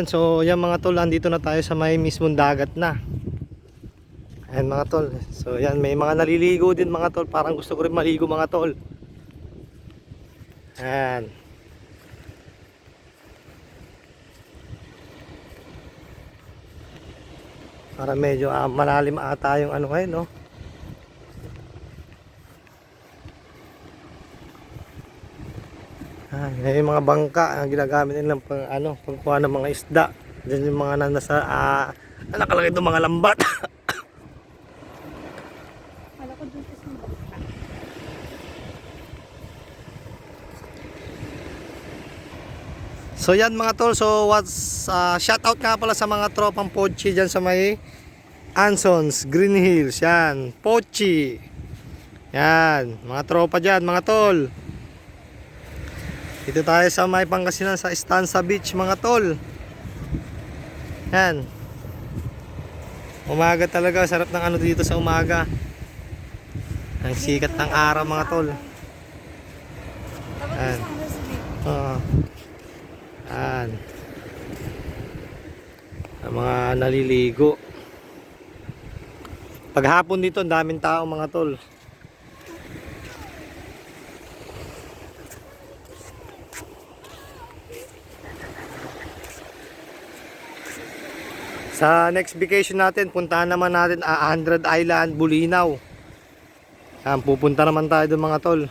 So yan mga tol, andito na tayo sa may mismong dagat na. Ayan mga tol. So yan, may mga naliligo din mga tol. Parang gusto ko rin maligo mga tol. Ayan. Para medyo malalim ata yung ano ngayon, no? Yan yung mga bangka ang ginagamit nilang pang ano, pagkuha ng mga isda. Diyan yung mga nasa nakalagay doon mga lambat. Wala ko dun sa bangka. So yan mga tol, so what's shout out nga pala sa mga tropang Pochi diyan sa may Ansons, Green Hills, yan, Pochi. Yan, mga tropa diyan mga tol. Dito tayo sa may Pangasinan sa Stanza Beach mga tol. Yan. Umaga talaga, sarap ng ano dito sa umaga. Ang sikat ng araw mga tol. Yan. Yan. Ang mga naliligo. Paghapon dito, ang daming tao mga tol. Sa next vacation natin, puntahan naman natin 100 Island, Bulinaw. Yan, pupunta naman tayo doon mga tol.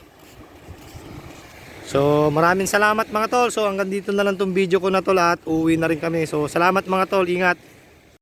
So maraming salamat mga tol. So hanggang dito na lang tong video ko na tol at uuwi na rin kami. So salamat mga tol, ingat.